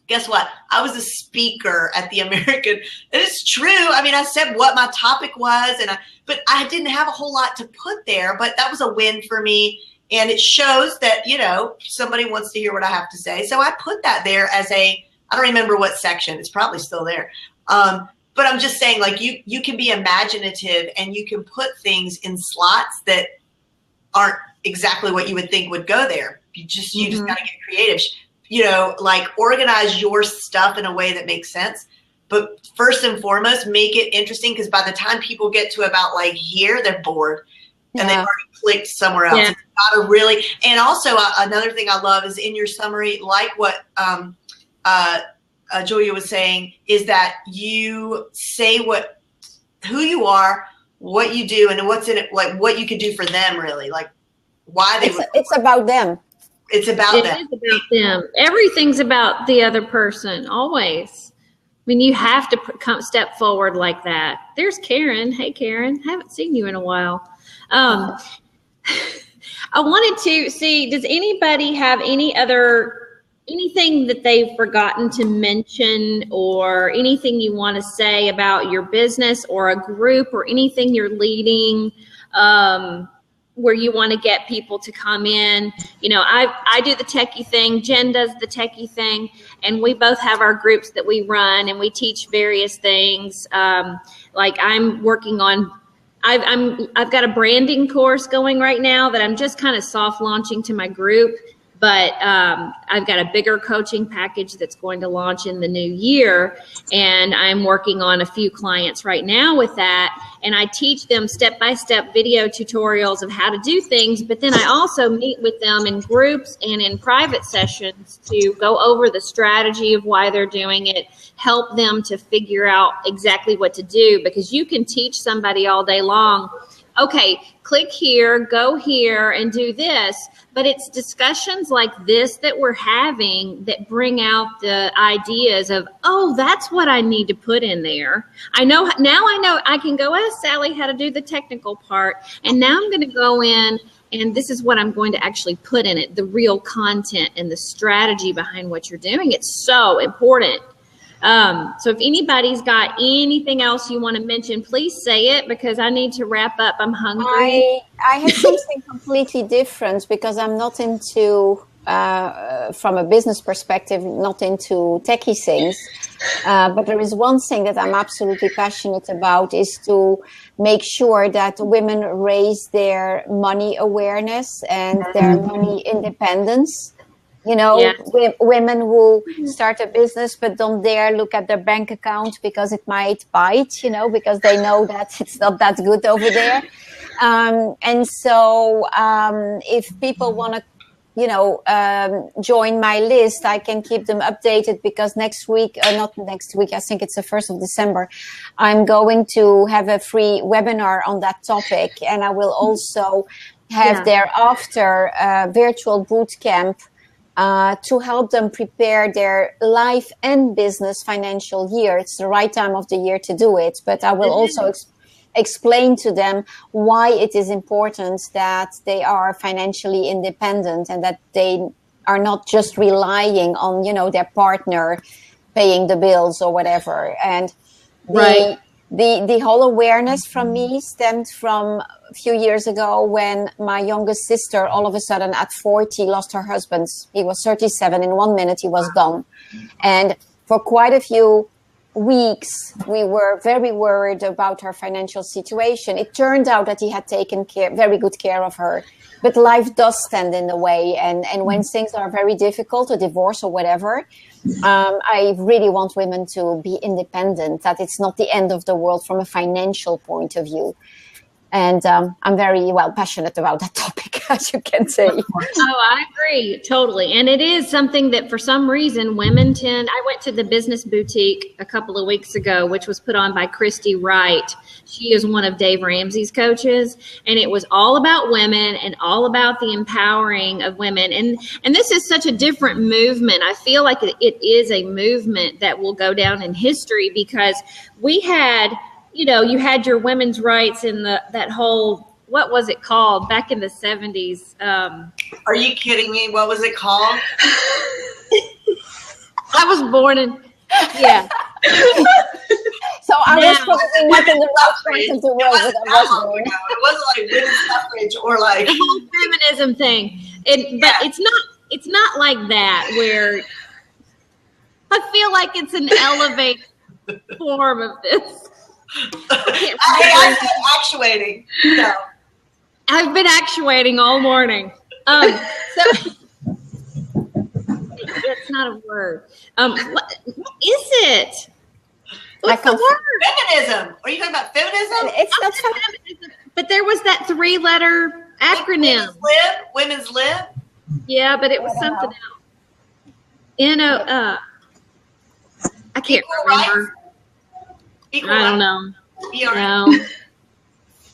Guess what? I was a speaker at the American. It's true. I mean, I said what my topic was, but I didn't have a whole lot to put there, but that was a win for me. And it shows that, somebody wants to hear what I have to say. So I put that there as I don't remember what section. It's probably still there. But I'm just saying, like, you can be imaginative and you can put things in slots that aren't exactly what you would think would go there. You just got to get creative. Like, organize your stuff in a way that makes sense. But first and foremost, make it interesting, because by the time people get to about, like, here, they're bored. and they've already clicked somewhere else. Yeah. It's gotta really, and also another thing I love is in your summary, like what Julia was saying, is that you say who you are, what you do, and what's in it, like what you can do for them, really, like why they. It's about them. It's about them. It is about them. Everything's about the other person, always. I mean, you have to step forward like that. There's Karen. Hey, Karen. Haven't seen you in a while. I wanted to see, does anybody have anything that they've forgotten to mention, or anything you want to say about your business or a group or anything you're leading, where you want to get people to come in? You know, I do the techie thing, Jen does the techie thing, and we both have our groups that we run, and we teach various things. Like I'm working on, I've got a branding course going right now that I'm just kind of soft launching to my group. But I've got a bigger coaching package that's going to launch in the new year, and I'm working on a few clients right now with that. And I teach them step-by-step video tutorials of how to do things, but then I also meet with them in groups and in private sessions to go over the strategy of why they're doing it, help them to figure out exactly what to do, because you can teach somebody all day long, okay, click here, go here, and do this. But it's discussions like this that we're having that bring out the ideas of, oh, that's what I need to put in there. I know I can go ask Sally how to do the technical part, and now I'm going to go in and this is what I'm going to actually put in it, the real content and the strategy behind what you're doing. It's so important. So if anybody's got anything else you want to mention, please say it, because I need to wrap up. I'm hungry. I have something completely different, because I'm not into, from a business perspective, not into techie things. But there is one thing that I'm absolutely passionate about, is to make sure that women raise their money awareness and their money independence. You know, yeah. Women who start a business but don't dare look at their bank account because it might bite, you know, because they know that it's not that good over there. And so if people want to, you know, join my list, I can keep them updated, because next week, not next week, I think it's the 1st of December, I'm going to have a free webinar on that topic. And I will also have thereafter a virtual boot camp to help them prepare their life and business financial year. It's the right time of the year to do it, but I will also explain to them why it is important that they are financially independent, and that they are not just relying on, you know, their partner paying the bills or whatever. And the whole awareness from me stemmed from a few years ago, when my youngest sister all of a sudden at 40 lost her husband. He was 37. In 1 minute, he was gone. And for quite a few weeks, we were very worried about her financial situation. It turned out that he had taken very good care of her. But life does stand in the way. And when things are very difficult, a divorce or whatever, I really want women to be independent, that it's not the end of the world from a financial point of view. And I'm very passionate about that topic, as you can say. Oh, I agree totally. And it is something that for some reason women tend. I went to the Business Boutique a couple of weeks ago, which was put on by Christy Wright. She is one of Dave Ramsey's coaches, and it was all about women and all about the empowering of women. And this is such a different movement. I feel like it is a movement that will go down in history, because we had, you know, you had your women's rights in that whole, what was it called back in the 70s? Are you kidding me? What was it called? I was born in, yeah. So I was probably not in the right place of the world that I was born. It wasn't like women's suffrage or like the whole feminism thing. But it's not like that, where I feel like it's an elevated form of this. I said actuating. No. I've been actuating all morning. So it's not a word. What is it? What's the word? Feminism. Are you talking about feminism? It's not feminism. But there was that 3-letter acronym. Women's Lib. Yeah, but it was something else. I can't remember. I don't know. No.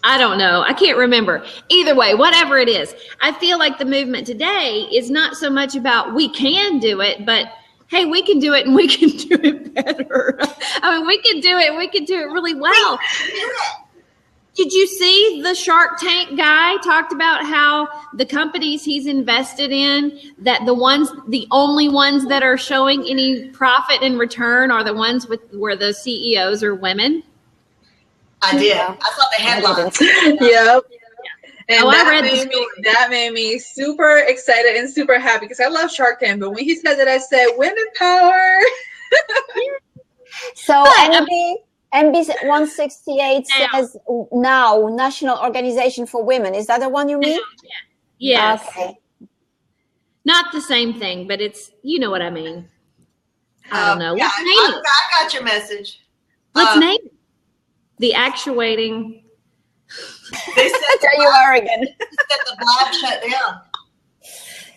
I don't know. I can't remember. Either way, whatever it is, I feel like the movement today is not so much about we can do it, but hey, we can do it and we can do it better. I mean, we can do it. We can do it really well. Did you see the Shark Tank guy talked about how the companies he's invested in, that the only ones that are showing any profit and return are the ones where the CEOs are women? I did. I saw the headlines. Yep. And that made me super excited and super happy because I love Shark Tank. But when he said that, I said, women power. So NB 168 says now National Organization for Women. Is that the one you mean? Yes. Okay. Not the same thing, but it's, you know what I mean. I don't know. Yeah, Let's name it. I got your message. Let's name it. The actuating. They said Are you Oregon? They said the blab shut down.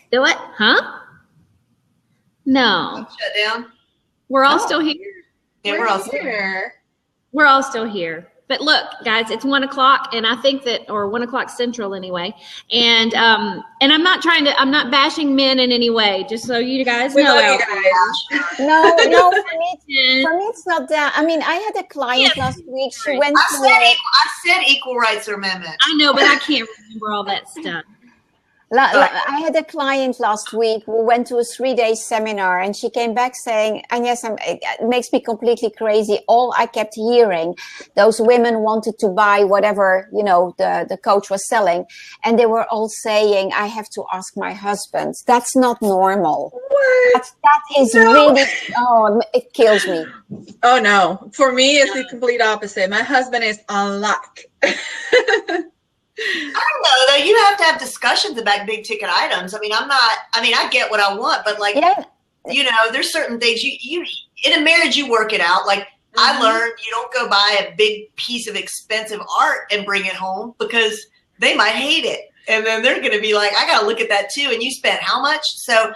Do it? Huh? No. Shut down. We're all still here. Yeah, we're all here. We're all still here. But look, guys, it's 1 o'clock, and I think that, or 1 o'clock Central anyway. And I'm not bashing men in any way, just so you guys know. No, for me it's not that. I mean, I had a client last week. She went I said equal rights amendment. I know, but I can't remember all that stuff. I had a client last week who went to a 3-day seminar, and she came back saying, and yes, it makes me completely crazy. All I kept hearing, those women wanted to buy whatever, the coach was selling. And they were all saying, I have to ask my husband. That's not normal. What? That is really, it kills me. Oh no. For me, it's the complete opposite. My husband is on lock. I don't know though. You have to have discussions about big ticket items. I get what I want, but there's certain things you in a marriage you work it out. Like I learned, you don't go buy a big piece of expensive art and bring it home because they might hate it, and then they're going to be like, I got to look at that too. And you spent how much? So,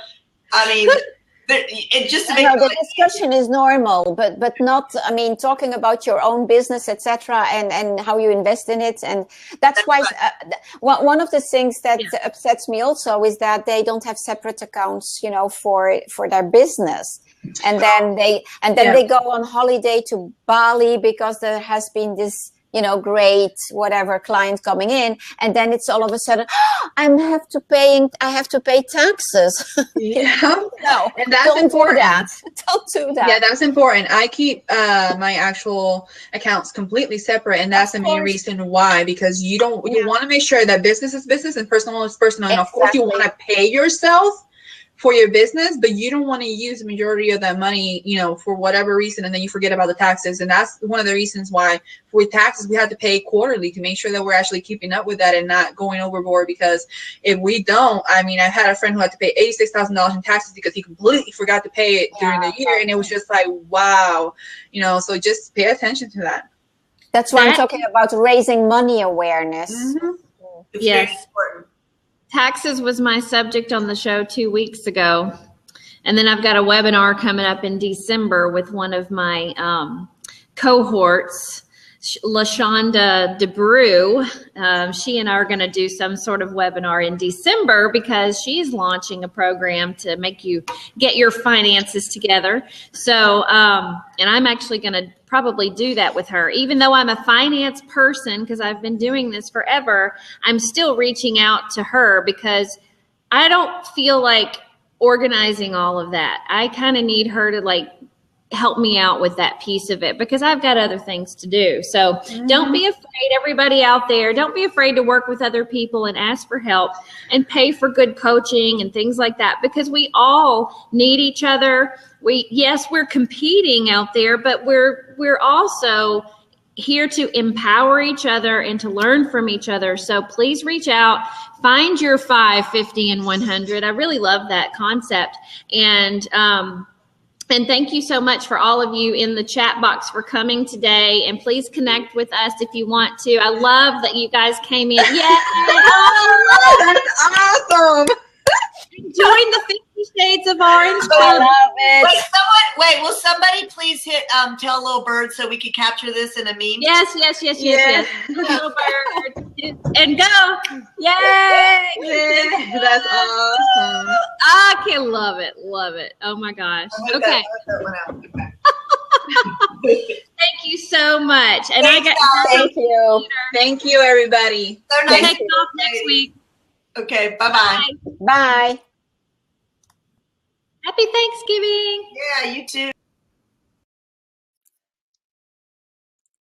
it just the discussion is normal, but not. I mean, talking about your own business, etc., and how you invest in it, and that's why one of the things that upsets me also is that they don't have separate accounts, for their business, and then they go on holiday to Bali because there has been this great whatever client coming in, and then it's all of a sudden, I have to pay taxes. Yeah. No, and that's don't important. do that. Don't do that. Yeah, that's important. I keep my actual accounts completely separate, and that's the main reason why, because you want to make sure that business is business and personal is personal. And of course you want to pay yourself for your business, but you don't want to use the majority of that money, for whatever reason, and then you forget about the taxes. And that's one of the reasons why with taxes, we have to pay quarterly to make sure that we're actually keeping up with that and not going overboard. Because if we don't, I've had a friend who had to pay $86,000 in taxes because he completely forgot to pay it during the year. And it was just like, wow, so just pay attention to that. That's why I'm talking about raising money awareness. Mm-hmm. It's very important. Taxes was my subject on the show 2 weeks ago. And then I've got a webinar coming up in December with one of my cohorts, LaShonda DeBrew. She and I are going to do some sort of webinar in December because she's launching a program to make you get your finances together. So, and I'm actually going to probably do that with her. Even though I'm a finance person, because I've been doing this forever, I'm still reaching out to her because I don't feel like organizing all of that. I kind of need her to help me out with that piece of it because I've got other things to do. So don't be afraid, everybody out there. Don't be afraid to work with other people and ask for help and pay for good coaching and things like that, because we all need each other. We're competing out there, but we're also here to empower each other and to learn from each other. So please reach out, find your 5, 50, and 100. I really love that concept. And And thank you so much for all of you in the chat box for coming today. And please connect with us if you want to. I love that you guys came in. Yay! Oh, That's awesome. join the 50 Shades of Orange. I love it. Wait, will somebody please hit tell little bird so we can capture this in a meme? Yes. Little bird. And go. Yay! That's awesome. I can love it. Oh my gosh. Okay. Thank you so much. And Thanks, Thank you. Thank you, everybody. So We'll nice. take off next week. Okay, bye-bye. Bye. Happy Thanksgiving. Yeah, you too.